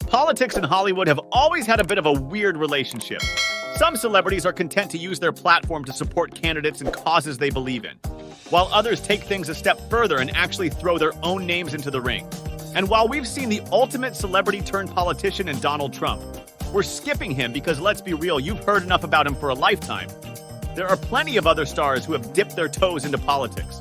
Politics in Hollywood have always had a bit of a weird relationship. Some celebrities are content to use their platform to support candidates and causes they believe in, while others take things a step further and actually throw their own names into the ring. And while we've seen the ultimate celebrity-turned-politician in Donald Trump, we're skipping him because, let's be real, you've heard enough about him for a lifetime. There are plenty of other stars who have dipped their toes into politics.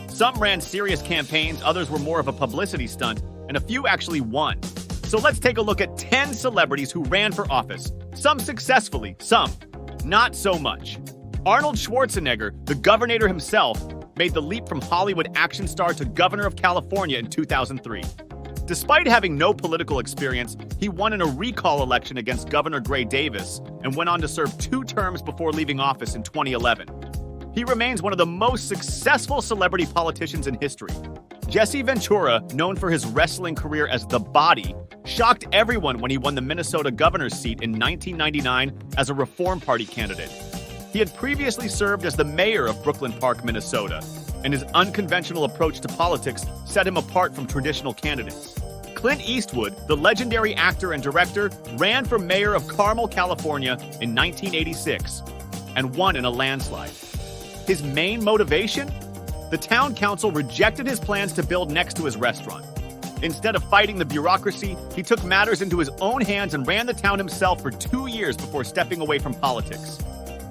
Some ran serious campaigns, others were more of a publicity stunt, and a few actually won. So let's take a look at 10 celebrities who ran for office. Some successfully, some not so much. Arnold Schwarzenegger, the governor himself, made the leap from Hollywood action star to governor of California in 2003. Despite having no political experience, he won in a recall election against Governor Gray Davis and went on to serve 2 terms before leaving office in 2011. He remains one of the most successful celebrity politicians in history. Jesse Ventura, known for his wrestling career as The Body, shocked everyone when he won the Minnesota governor's seat in 1999 as a Reform Party candidate. He had previously served as the mayor of Brooklyn Park, Minnesota, and his unconventional approach to politics set him apart from traditional candidates. Clint Eastwood, the legendary actor and director, ran for mayor of Carmel, California in 1986 and won in a landslide. His main motivation? The town council rejected his plans to build next to his restaurant. Instead of fighting the bureaucracy, he took matters into his own hands and ran the town himself for 2 years before stepping away from politics.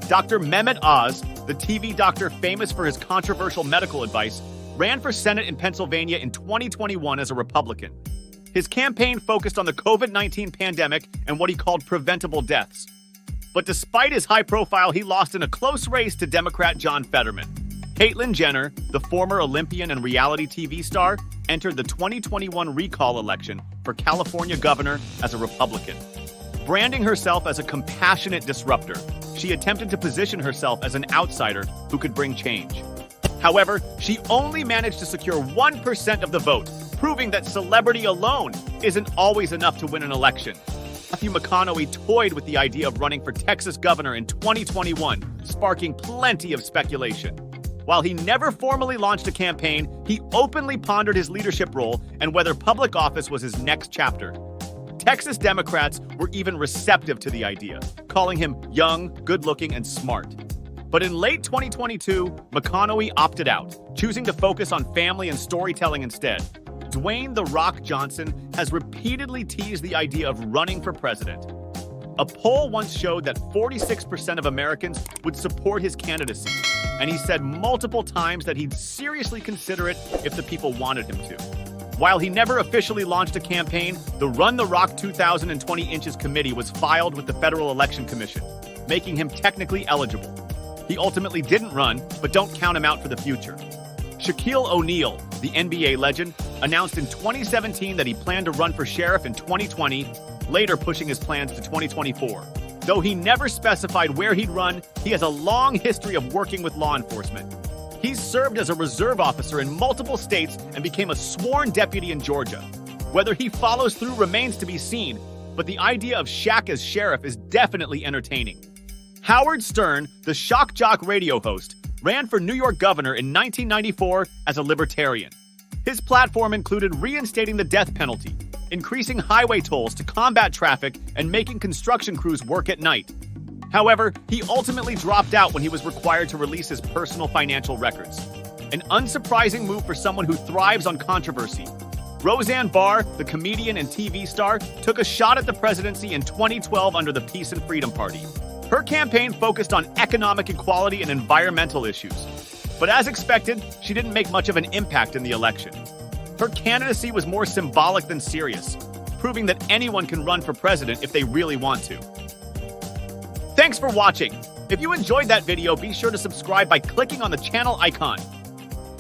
Dr. Mehmet, the TV doctor famous for his controversial medical advice, ran for Senate in Pennsylvania in 2021 as a Republican. His campaign focused on the COVID-19 pandemic and what he called preventable deaths. But despite his high profile, he lost in a close race to Democrat John Fetterman. Caitlyn Jenner, the former Olympian and reality TV star, entered the 2021 recall election for California governor as a Republican. Branding herself as a compassionate disruptor, she attempted to position herself as an outsider who could bring change. However, she only managed to secure 1% of the vote, proving that celebrity alone isn't always enough to win an election. McConaughey toyed with the idea of running for Texas governor in 2021, sparking plenty of speculation. While he never formally launched a campaign, he openly pondered his leadership role and whether public office was his next chapter. Texas Democrats were even receptive to the idea, calling him young, good-looking, and smart. But in late 2022, McConaughey opted out, choosing to focus on family and storytelling instead. Dwayne "The Rock" Johnson has repeatedly teased the idea of running for president. A poll once showed that 46% of Americans would support his candidacy, and he said multiple times that he'd seriously consider it if the people wanted him to. While he never officially launched a campaign, the Run the Rock 2020 Inches Committee was filed with the Federal Election Commission, making him technically eligible. He ultimately didn't run, but don't count him out for the future. Shaquille O'Neal, the NBA legend, announced in 2017 that he planned to run for sheriff in 2020, later pushing his plans to 2024. Though he never specified where he'd run, he has a long history of working with law enforcement. He's served as a reserve officer in multiple states and became a sworn deputy in Georgia. Whether he follows through remains to be seen, but the idea of Shaq as sheriff is definitely entertaining. Howard Stern, the shock jock radio host, ran for New York governor in 1994 as a libertarian. His platform included reinstating the death penalty, increasing highway tolls to combat traffic, and making construction crews work at night. However, he ultimately dropped out when he was required to release his personal financial records. An unsurprising move for someone who thrives on controversy. Roseanne Barr, the comedian and TV star, took a shot at the presidency in 2012 under the Peace and Freedom Party. Her campaign focused on economic equality and environmental issues. But as expected, she didn't make much of an impact in the election. Her candidacy was more symbolic than serious, proving that anyone can run for president if they really want to. Thanks for watching. If you enjoyed that video, be sure to subscribe by clicking on the channel icon.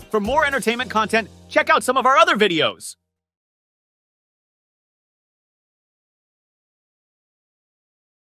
For more entertainment content, check out some of our other videos.